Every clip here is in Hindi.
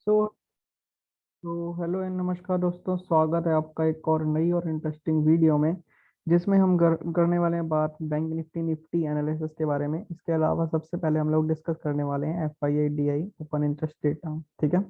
सो हेलो एंड नमस्कार दोस्तों, स्वागत है आपका एक और नई और इंटरेस्टिंग वीडियो में, जिसमें हम करने वाले हैं बात बैंक निफ्टी निफ्टी एनालिसिस के बारे में। इसके अलावा सबसे पहले हम लोग डिस्कस करने वाले हैं F I I D I open interest data. ठीक है।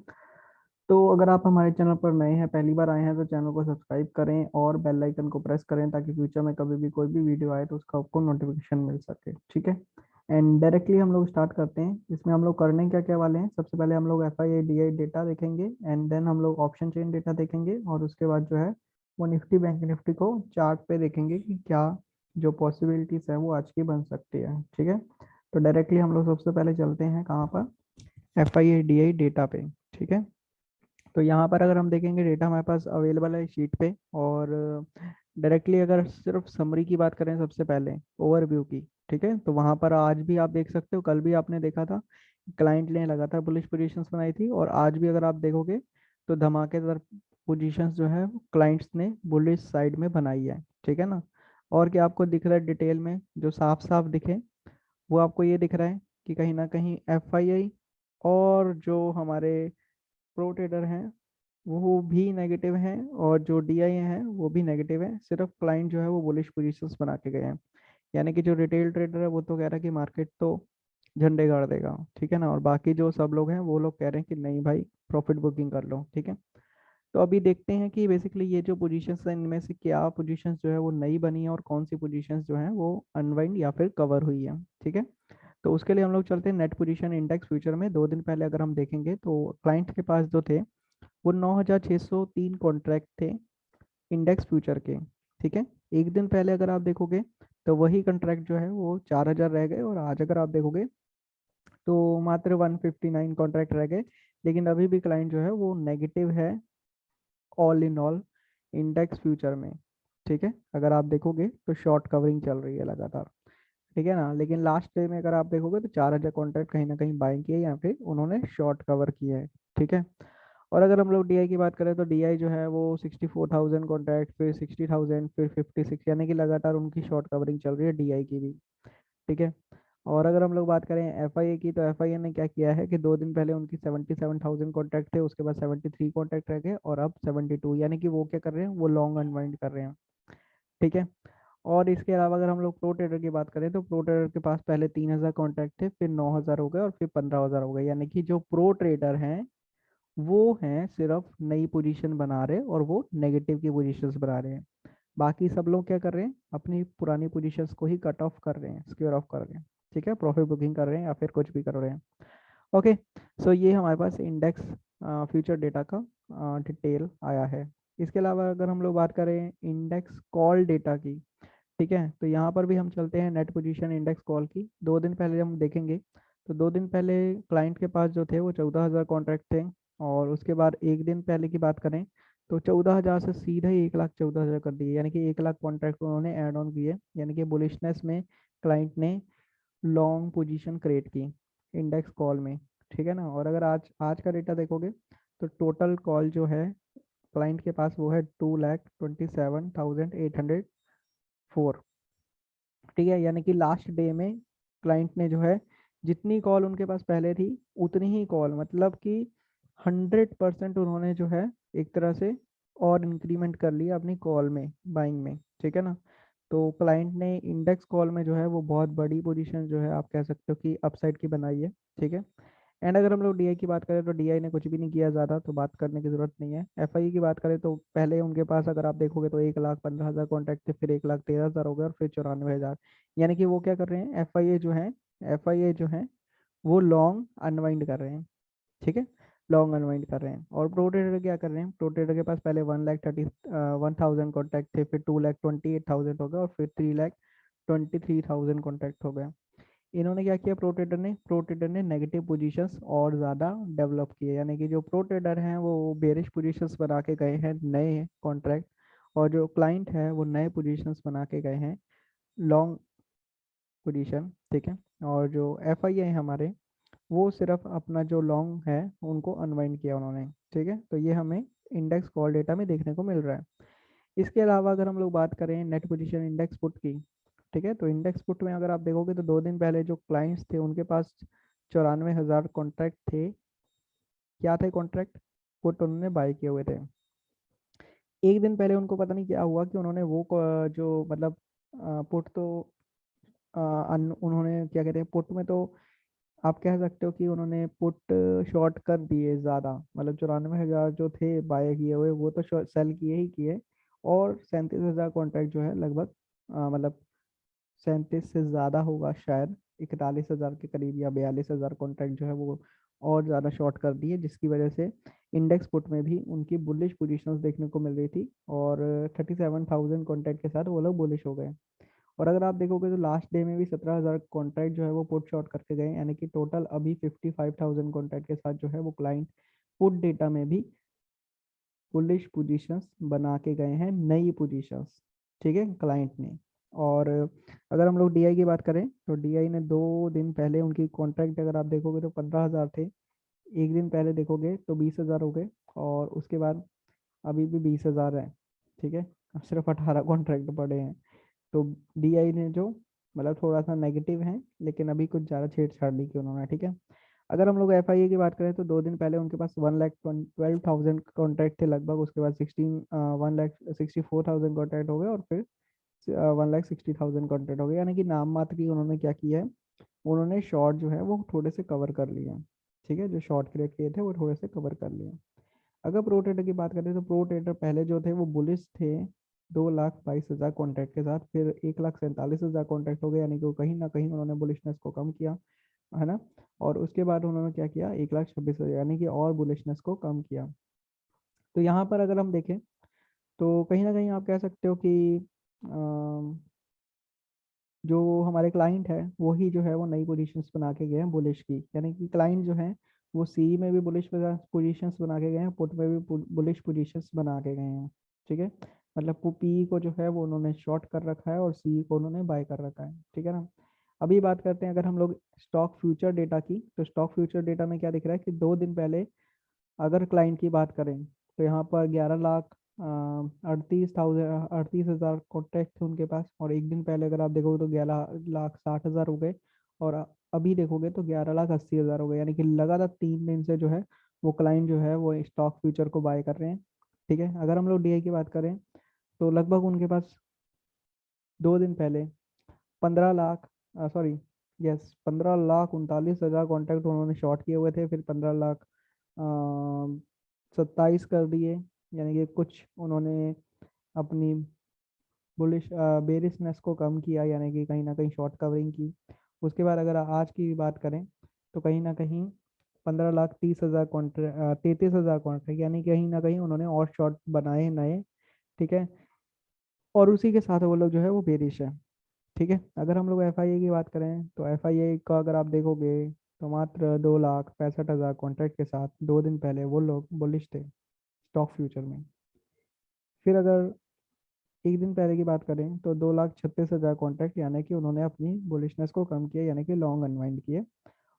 तो अगर आप हमारे चैनल पर नए हैं, पहली बार आए हैं, तो चैनल को सब्सक्राइब करें और बेल आइकन को प्रेस करें ताकि फ्यूचर में कभी भी कोई भी वीडियो आए तो उसका आपको नोटिफिकेशन मिल सके। ठीक है। एंड डायरेक्टली हम लोग स्टार्ट करते हैं। इसमें हम लोग करने क्या क्या वाले हैं, सबसे पहले हम लोग F I I D I data देखेंगे एंड देन हम लोग ऑप्शन चेन डेटा देखेंगे, और उसके बाद जो है वो निफ्टी बैंक निफ्टी को चार्ट पे देखेंगे कि क्या जो पॉसिबिलिटीज है वो आज की बन सकती है। ठीक है। तो डायरेक्टली हम लोग सबसे पहले चलते हैं कहाँ पर, F I I D I data पे। ठीक है। तो यहाँ पर अगर हम देखेंगे डेटा हमारे पास अवेलेबल है शीट पे, और डायरेक्टली अगर सिर्फ समरी की बात करें सबसे पहले ओवरव्यू की। ठीक है। तो वहाँ पर आज भी आप देख सकते हो, कल भी आपने देखा था क्लाइंट ने लगातार बुलिश पोजीशंस बनाई थी, और आज भी अगर आप देखोगे तो धमाकेदार पोजीशंस जो है क्लाइंट्स ने बुलिश साइड में बनाई है। ठीक है ना। और क्या आपको दिख रहा है डिटेल में, जो साफ साफ दिखे वो आपको ये दिख रहा है कि कहीं ना कहीं एफ आई आई और जो हमारे प्रो ट्रेडर हैं वो भी नेगेटिव हैं, और जो डीआई हैं वो भी नेगेटिव है। सिर्फ क्लाइंट जो है वो बुलिश पोजीशंस बना के गए हैं। यानी कि जो रिटेल ट्रेडर है वो तो कह रहा है कि मार्केट तो झंडे गाड़ देगा। ठीक है ना। और बाकी जो सब लोग हैं वो लोग कह रहे हैं कि नहीं भाई, प्रॉफिट बुकिंग कर लो। ठीक है। तो अभी देखते हैं कि बेसिकली ये जो पोजीशंस हैं इनमें से क्या पोजीशंस जो है वो नई बनी है, और कौन सी पोजीशंस जो है वो अनवाइंड या फिर कवर हुई है। ठीक है। तो उसके लिए हम लोग चलते हैं नेट पोजीशन इंडेक्स फ्यूचर में। 2 दिन पहले अगर हम देखेंगे तो क्लाइंट के पास जो थे वो 9,603 कॉन्ट्रैक्ट थे इंडेक्स फ्यूचर के। ठीक है। एक दिन पहले अगर आप देखोगे तो वही कॉन्ट्रैक्ट जो है वो 4,000 रह गए, और आज अगर आप देखोगे तो मात्र 159 कॉन्ट्रैक्ट रह गए। लेकिन अभी भी क्लाइंट जो है वो नेगेटिव है all in all index future में। ठीक है। अगर आप देखोगे तो शॉर्ट कवरिंग चल रही है लगातार। ठीक है ना। लेकिन लास्ट डे में अगर आप देखोगे तो 4,000 कॉन्ट्रैक्ट कहीं ना कहीं बाइंग किए या फिर उन्होंने शॉर्ट कवर किए हैं। ठीक है। और अगर हम लोग डीआई की बात करें तो डीआई जो है वो 64,000 कॉन्ट्रैक्ट, फिर 60,000, फिर 56, यानी कि लगातार उनकी शॉर्ट कवरिंग चल रही है डीआई की भी। ठीक है। और अगर हम लोग बात करें एफआईए की, तो एफआईए ने क्या किया है कि 2 दिन पहले उनकी 77,000 कॉन्ट्रैक्ट थे, उसके बाद 73 कॉन्ट्रैक्ट रह गए, और अब 72, यानी कि वो क्या कर रहे हैं, वो लॉन्ग अनवाइंड कर रहे हैं। ठीक है। और इसके अलावा अगर हम लोग प्रो ट्रेडर की बात करें तो प्रो ट्रेडर के पास पहले 3,000 कॉन्ट्रैक्ट थे, फिर 9,000 हो गए, और फिर 15,000 हो गए। यानी कि जो प्रो ट्रेडर हैं वो हैं सिर्फ नई पोजीशन बना रहे, और वो नेगेटिव की पोजीशंस बना रहे हैं। बाकी सब लोग क्या कर रहे हैं, अपनी पुरानी पोजीशंस को ही कट ऑफ कर रहे हैं, स्क्वेयर ऑफ कर रहे हैं। ठीक है। प्रॉफिट बुकिंग कर रहे हैं या फिर कुछ भी कर रहे हैं। ओके। सो ये हमारे पास इंडेक्स फ्यूचर डेटा का डिटेल आया है। इसके अलावा अगर हम लोग बात करें इंडेक्स कॉल डेटा की, ठीक है, तो यहाँ पर भी हम चलते हैं नेट पोजीशन इंडेक्स कॉल की। 2 दिन पहले हम देखेंगे तो 2 दिन पहले क्लाइंट के पास जो थे वो 14,000 कॉन्ट्रैक्ट थे, और उसके बाद एक दिन पहले की बात करें तो 14,000 से सीधा ही 1,14,000 कर दिए, यानी कि 1,00,000 कॉन्ट्रैक्ट उन्होंने ऐड ऑन किए। यानी कि बुलिशनेस में क्लाइंट ने लॉन्ग पोजीशन क्रिएट की इंडेक्स कॉल में। ठीक है ना। और अगर आज आज का डेटा देखोगे तो टोटल कॉल जो है क्लाइंट के पास वो है 2,27,804। ठीक है। यानी कि लास्ट डे में क्लाइंट ने जो है जितनी कॉल उनके पास पहले थी उतनी ही कॉल, मतलब कि 100% उन्होंने जो है एक तरह से और इंक्रीमेंट कर लिया अपनी कॉल में, बाइंग में। ठीक है ना। तो क्लाइंट ने इंडेक्स कॉल में जो है वो बहुत बड़ी पोजीशन जो है आप कह सकते हो कि अपसाइड की बनाई है। ठीक है। एंड अगर हम लोग डीआई की बात करें तो डीआई ने कुछ भी नहीं किया ज़्यादा, तो बात करने की ज़रूरत नहीं है। एफआई की बात करें तो पहले उनके पास अगर आप देखोगे तो 1,15,000 कॉन्टैक्ट थे, फिर 1,13,000 हो गए, और फिर 94,000। यानी कि वो क्या कर रहे हैं, एफआईए जो है वो लॉन्ग अनवाइंड कर रहे हैं। ठीक है। लॉन्ग अनवाइंड कर रहे हैं। और प्रो ट्रेडर क्या कर रहे हैं, प्रो ट्रेडर के पास पहले 1,30,1,000 कॉन्टैक्ट थे, फिर 2,28,000 हो गए, और फिर 3,23,000 कॉन्टैक्ट हो गए। इन्होंने क्या किया, प्रो ट्रेडर ने नेगेटिव पोजीशंस और ज़्यादा डेवलप किए। यानी कि जो प्रो ट्रेडर हैं वो बेरिश पोजीशंस बना के गए हैं नए कॉन्ट्रैक्ट, और जो क्लाइंट है वो नए पोजीशंस बना के गए हैं लॉन्ग पोजीशन। ठीक है। और जो एफ आई है हमारे, वो सिर्फ अपना जो लॉन्ग है उनको अनवाइंड किया उन्होंने। ठीक है। तो ये हमें इंडेक्स कॉल डेटा में देखने को मिल रहा है। इसके अलावा अगर हम लोग बात करें नेट पोजीशन इंडेक्स पुट की, ठीक है, तो इंडेक्स पुट में अगर आप देखोगे तो 2 दिन पहले जो क्लाइंट्स थे उनके पास 94,000 कॉन्ट्रैक्ट थे क्या थे कॉन्ट्रैक्ट? पुट उन्होंने बाय किए हुए थे। एक दिन पहले उनको पता नहीं क्या हुआ कि उन्होंने वो जो मतलब पुट तो उन्होंने क्या कहते हैं पुट में तो आप कह सकते हो कि उन्होंने पुट शॉर्ट कर दिए ज़्यादा, मतलब 94,000 जो थे बाय किए हुए वो तो सेल किए ही किए, और 37,000 कॉन्ट्रैक्ट जो है लगभग मतलब 37 से ज़्यादा होगा शायद, 41,000 के करीब या 42,000 कॉन्ट्रैक्ट जो है वो और ज़्यादा शॉर्ट कर दिए, जिसकी वजह से इंडेक्स पुट में भी उनकी बुलिश पोजीशंस देखने को मिल रही थी, और 37,000 कॉन्ट्रैक्ट के साथ वो लोग बुलिश हो गए। और अगर आप देखोगे तो लास्ट डे में भी 17,000 कॉन्ट्रैक्ट जो है वो पुट शॉर्ट करके गए, यानी कि टोटल अभी 55,000 कॉन्ट्रैक्ट के साथ जो है वो क्लाइंट पुट डेटा में भी बुलिश पोजीशंस बना के गए हैं, नई पोजीशंस, ठीक है, क्लाइंट ने। और अगर हम लोग डीआई की बात करें तो डीआई ने 2 दिन पहले उनकी कॉन्ट्रैक्ट अगर आप देखोगे तो 15,000 थे, एक दिन पहले देखोगे तो 20,000 हो गए, और उसके बाद अभी भी 20,000 है, ठीक है। अब सिर्फ 18 कॉन्ट्रैक्ट पड़े हैं। तो डीआई ने जो मतलब थोड़ा सा नेगेटिव है, लेकिन अभी कुछ ज़्यादा छेड़छाड़ नहीं की उन्होंने, ठीक है। अगर हम लोग एफआईए की बात करें तो 2 दिन पहले उनके पास 1,12,000 कॉन्ट्रैक्ट थे लगभग, उसके बाद 1,64,000 कॉन्ट्रैक्ट हो गए, और फिर 1,60,000 कॉन्ट्रैक्ट हो गए, यानी कि नाम मात्र की उन्होंने क्या किया है, उन्होंने शॉर्ट जो है वो थोड़े से कवर कर लिए हैं, ठीक है, जो शॉर्ट क्रिएट किए थे वो थोड़े से कवर कर लिए। अगर प्रो ट्रेडर की बात करें तो प्रो ट्रेडर पहले जो थे वो बुलिश थे 2,22,000 कॉन्ट्रैक्ट के साथ, फिर 1,47,000 कॉन्ट्रैक्ट हो गए, यानी कि वो कहीं ना कहीं उन्होंने बुलिशनेस को कम किया, है ना। और उसके बाद उन्होंने क्या किया, 1,26,000 यानी कि और बुलिशनेस को कम किया। तो यहाँ पर अगर हम देखें तो कहीं ना कहीं आप कह सकते हो कि जो हमारे क्लाइंट है वही जो है वो नई पोजीशंस बना के गए हैं बुलिश की, यानी कि क्लाइंट जो है वो सी में भी बुलिश पोजीशंस बना के गए हैं, पुट में भी बुलिश पोजीशंस बना के गए हैं, ठीक है। मतलब पी को जो है वो उन्होंने शॉर्ट कर रखा है और सी को उन्होंने बाय कर रखा है, ठीक है ना। अभी बात करते हैं अगर हम लोग स्टॉक फ्यूचर डेटा की, तो स्टॉक फ्यूचर डेटा में क्या दिख रहा है कि 2 दिन पहले अगर क्लाइंट की बात करें तो यहाँ पर 11,38,000 कॉन्टैक्ट थे उनके पास, और एक दिन पहले अगर आप देखोगे तो 11,60,000 हो गए, और अभी देखोगे तो 11,80,000 हो गए, यानी कि लगातार 3 दिन से जो है वो क्लाइंट जो है वो स्टॉक फ्यूचर को बाय कर रहे हैं, ठीक है। अगर हम लोग डीआई की बात करें तो लगभग उनके पास 2 दिन पहले 15 लाख, सॉरी, यस, 15,39,000 कॉन्टैक्ट उन्होंने शॉर्ट किए हुए थे, फिर 15,27 कर दिए, यानी कि कुछ उन्होंने अपनी बुलिश बेरिशनेस को कम किया, यानी कि कहीं ना कहीं शॉर्ट कवरिंग की। उसके बाद अगर आज की बात करें तो कहीं ना कहीं 15,30,000 कॉन्ट्रैक्ट, 33,000 कॉन्ट्रैक्ट, यानी कहीं ना कहीं उन्होंने और शॉर्ट बनाए नए, ठीक है। और उसी के साथ वो लोग जो है वो बेरिश है, ठीक है। अगर हम लोग एफआईए की बात करें तो एफआईए का अगर आप देखोगे तो मात्र 2,65,000 कॉन्ट्रैक्ट के साथ 2 दिन पहले वो लोग बुलिश थे स्टॉक फ्यूचर में। फिर अगर एक दिन पहले की बात करें तो 2,36,000 कॉन्ट्रैक्ट, यानी कि उन्होंने अपनी बुलिशनेस को कम किया, यानी कि लॉन्ग अनवाइंड किए।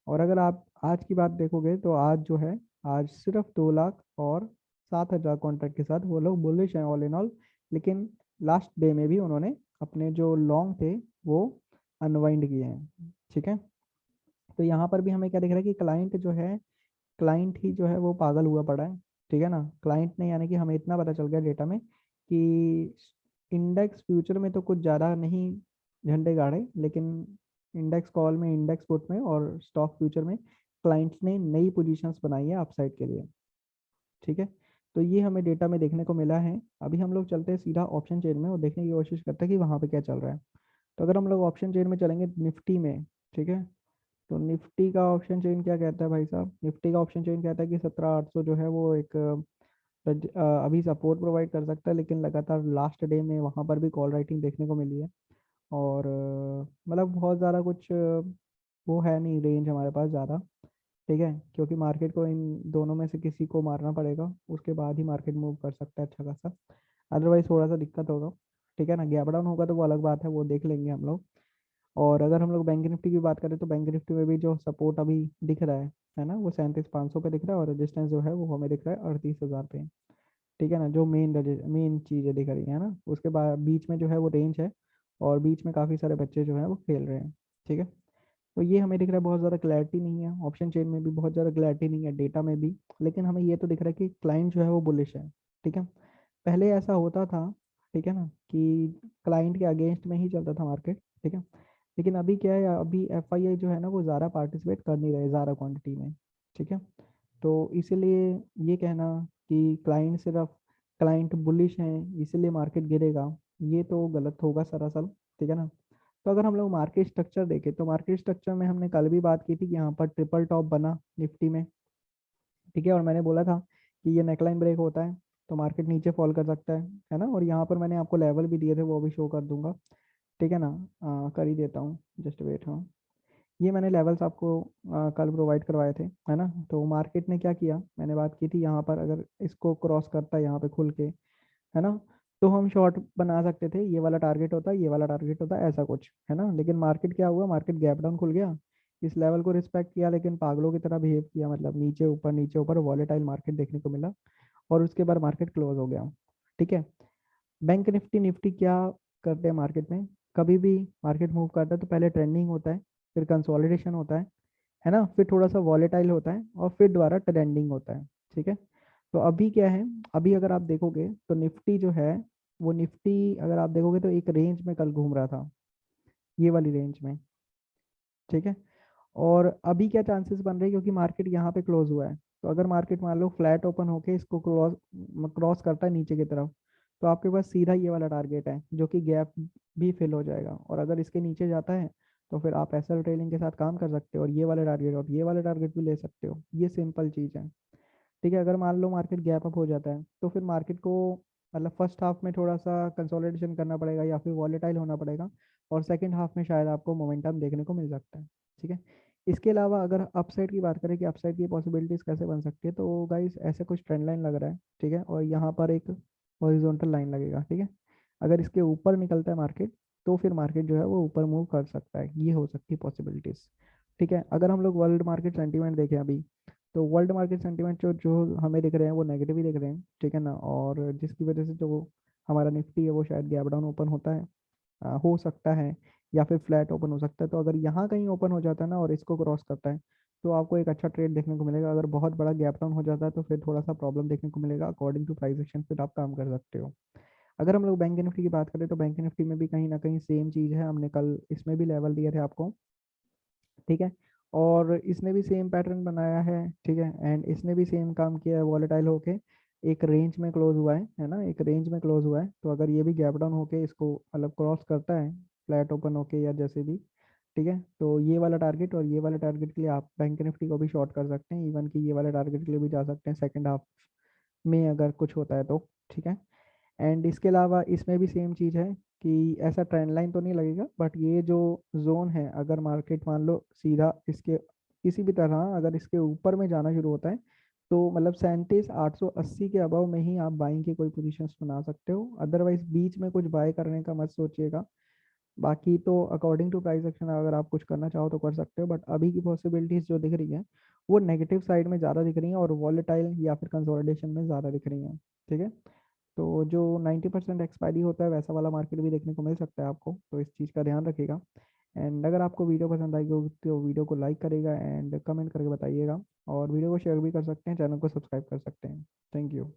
और अगर आप आज की बात देखोगे तो आज जो है, आज सिर्फ 2,07,000 कॉन्ट्रैक्ट के साथ वो लोग बुलिश हैं ऑल इन ऑल, लेकिन लास्ट डे में भी उन्होंने अपने जो लॉन्ग थे वो अनवाइंड किए हैं, ठीक है। तो यहाँ पर भी हमें क्या दिख रहा है कि क्लाइंट जो है, क्लाइंट ही जो है वो पागल हुआ पड़ा है, ठीक है ना। क्लाइंट ने, यानी कि हमें इतना पता चल गया डेटा में कि इंडेक्स फ्यूचर में तो कुछ ज़्यादा नहीं झंडे गाड़े, लेकिन इंडेक्स कॉल में, इंडेक्स पुट में और स्टॉक फ्यूचर में क्लाइंट्स ने नई पोजीशंस बनाई है अपसाइड के लिए, ठीक है। तो ये हमें डेटा में देखने को मिला है। अभी हम लोग चलते हैं सीधा ऑप्शन चेन में और देखने की कोशिश करते हैं कि वहाँ पे क्या चल रहा है। तो अगर हम लोग ऑप्शन चेन में चलेंगे निफ्टी में, ठीक है, तो निफ्टी का ऑप्शन चेन क्या कहता है भाई साहब, निफ्टी का ऑप्शन चेन कहता है कि 17,800 जो है वो एक अभी सपोर्ट प्रोवाइड कर सकता है, लेकिन लगातार लास्ट डे में वहाँ पर भी कॉल राइटिंग देखने को मिली है, और मतलब बहुत ज़्यादा कुछ वो है नहीं रेंज हमारे पास ज़्यादा, ठीक है, क्योंकि मार्केट को इन दोनों में से किसी को मारना पड़ेगा, उसके बाद ही मार्केट मूव कर सकता है अच्छा खासा, अदरवाइज थोड़ा सा दिक्कत होगा, ठीक है ना। गैप डाउन होगा तो वो अलग बात है, वो देख लेंगे हम लोग। और अगर हम लोग बैंक निफ्टी की बात करें तो बैंक निफ्टी में भी जो सपोर्ट अभी दिख रहा है ना, वो 37,500 पे दिख रहा है, और रेजिस्टेंस जो है वो हमें दिख रहा है 38,000 पे, ठीक है ना। जो मेन चीज़ें दिख रही है ना, उसके बाद बीच में जो है वो रेंज है, और बीच में काफ़ी सारे बच्चे जो हैं वो खेल रहे हैं, ठीक है। तो ये हमें दिख रहा है बहुत ज़्यादा क्लैरिटी नहीं है, ऑप्शन चेन में भी बहुत ज़्यादा क्लैरिटी नहीं है, डेटा में भी। लेकिन हमें ये तो दिख रहा है कि क्लाइंट जो है वो बुलिश है। ठीक है, पहले ऐसा होता था, ठीक है ना, कि क्लाइंट के अगेंस्ट में ही चलता था मार्केट। ठीक है, लेकिन अभी क्या है, अभी एफआईआई जो है ना वो ज़्यादा पार्टिसिपेट कर नहीं रहे ज़्यादा क्वांटिटी में। ठीक है, तो इसीलिए ये कहना कि क्लाइंट बुलिश हैं इसीलिए मार्केट गिरेगा, ये तो गलत होगा सरासर। ठीक है ना। तो अगर हम लोग मार्केट स्ट्रक्चर देखें तो मार्केट स्ट्रक्चर में हमने कल भी बात की थी कि यहाँ पर ट्रिपल टॉप बना निफ्टी में। ठीक है, और मैंने बोला था कि ये नेकलाइन ब्रेक होता है तो मार्केट नीचे फॉल कर सकता है ना। और यहाँ पर मैंने आपको लेवल भी दिए थे, वो भी शो कर दूंगा। ठीक है ना, कर ही देता हूँ, जस्ट वेट। हाँ, ये मैंने लेवल्स आपको कल प्रोवाइड करवाए थे, है ना। तो मार्केट ने क्या किया, मैंने बात की थी, यहाँ पर अगर इसको क्रॉस करता है यहाँ पे खुल के, है ना, तो हम शॉर्ट बना सकते थे। ये वाला टारगेट होता, ये वाला टारगेट होता, ऐसा कुछ, है ना। लेकिन मार्केट क्या हुआ, मार्केट गैप डाउन खुल गया, इस लेवल को रिस्पेक्ट किया, लेकिन पागलों की तरह बिहेव किया, मतलब नीचे ऊपर वॉलेटाइल मार्केट देखने को मिला, और उसके बाद मार्केट क्लोज हो गया। ठीक है, बैंक निफ्टी निफ्टी क्या करते हैं मार्केट में, कभी भी मार्केट मूव करता है तो पहले ट्रेंडिंग होता है, फिर कंसोलिडेशन होता है ना, फिर थोड़ा सा वॉलेटाइल होता है, और फिर दोबारा ट्रेंडिंग होता है। ठीक है, तो अभी क्या है, अभी अगर आप देखोगे तो निफ्टी जो है, वो निफ्टी अगर आप देखोगे तो एक रेंज में कल घूम रहा था, ये वाली रेंज में। ठीक है, और अभी क्या चांसेस बन रहे हैं, क्योंकि मार्केट यहाँ पे क्लोज हुआ है, तो अगर मार्केट मान लो फ्लैट ओपन होके इसको क्रॉस क्रॉस करता है नीचे की तरफ, तो आपके पास सीधा ये वाला टारगेट है जो कि गैप भी फिल हो जाएगा, और अगर इसके नीचे जाता है तो फिर आप एसएल ट्रेलिंग के साथ काम कर सकते हो, और ये वाले टारगेट और ये वाले टारगेट भी ले सकते हो। ये सिंपल चीज़ है। ठीक है, अगर मान लो मार्केट गैप अप हो जाता है तो फिर मार्केट को मतलब फर्स्ट हाफ में थोड़ा सा कंसोलिडेशन करना पड़ेगा या फिर वॉलेटाइल होना पड़ेगा, और सेकंड हाफ में शायद आपको मोमेंटम देखने को मिल सकता है। ठीक है, इसके अलावा अगर अपसाइड की बात करें कि अपसाइड की पॉसिबिलिटीज़ कैसे बन सकती है, तो गाइस ऐसे कुछ ट्रेंड लाइन लग रहा है। ठीक है, और यहाँ पर एक हॉरिजॉन्टल लाइन लगेगा। ठीक है, अगर इसके ऊपर निकलता है मार्केट तो फिर मार्केट जो है वो ऊपर मूव कर सकता है, ये हो सकती है पॉसिबिलिटीज़। ठीक है, अगर हम लोग वर्ल्ड मार्केट सेंटीमेंट देखें अभी, तो वर्ल्ड मार्केट सेंटीमेंट जो जो हमें दिख रहे हैं वो नेगेटिव ही दिख रहे हैं। ठीक है ना, और जिसकी वजह से जो हमारा निफ्टी है वो शायद गैप डाउन ओपन होता है, हो सकता है, या फिर फ्लैट ओपन हो सकता है। तो अगर यहाँ कहीं ओपन हो जाता है ना और इसको क्रॉस करता है तो आपको एक अच्छा ट्रेड देखने को मिलेगा। अगर बहुत बड़ा गैप डाउन हो जाता है तो फिर थोड़ा सा प्रॉब्लम देखने को मिलेगा, अकॉर्डिंग टू प्राइस एक्शन फिर आप काम कर सकते हो। अगर हम लोग बैंक निफ्टी की बात करें तो बैंक निफ्टी में भी कहीं ना कहीं सेम चीज़ है, हमने कल इसमें भी लेवल दिए थे आपको। ठीक है, और इसने भी सेम पैटर्न बनाया है। ठीक है, एंड इसने भी सेम काम किया है, वॉलेटाइल होके एक रेंज में क्लोज हुआ है ना, एक रेंज में क्लोज हुआ है। तो अगर ये भी गैप डाउन होके इसको मतलब क्रॉस करता है फ्लैट ओपन होके या जैसे भी, ठीक है, तो ये वाला टारगेट और ये वाला टारगेट के लिए आप बैंक निफ्टी को भी शॉर्ट कर सकते हैं, इवन कि ये वाले टारगेट के लिए भी जा सकते हैं सेकंड हाफ में अगर कुछ होता है तो। ठीक है, एंड इसके अलावा इसमें भी सेम चीज़ है कि ऐसा ट्रेंड लाइन तो नहीं लगेगा, बट ये जो जोन है, अगर मार्केट मान लो सीधा इसके किसी भी तरह अगर इसके ऊपर में जाना शुरू होता है तो मतलब 37,880 के अबव में ही आप बाइंग की कोई पोजीशंस बना सकते हो, अदरवाइज बीच में कुछ बाय करने का मत सोचिएगा। बाकी तो अकॉर्डिंग टू प्राइस एक्शन अगर आप कुछ करना चाहो तो कर सकते हो, बट अभी की पॉसिबिलिटीज जो दिख रही है वो नेगेटिव साइड में ज़्यादा दिख रही हैं, और वॉलेटाइल या फिर कंसोलिडेशन में ज़्यादा दिख रही हैं। ठीक है, तो जो 90% एक्सपायरी होता है वैसा वाला मार्केट भी देखने को मिल सकता है आपको, तो इस चीज़ का ध्यान रखिएगा। एंड अगर आपको वीडियो पसंद आएगी हो तो वीडियो को लाइक करेगा एंड कमेंट करके बताइएगा, और वीडियो को शेयर भी कर सकते हैं, चैनल को सब्सक्राइब कर सकते हैं। Thank you.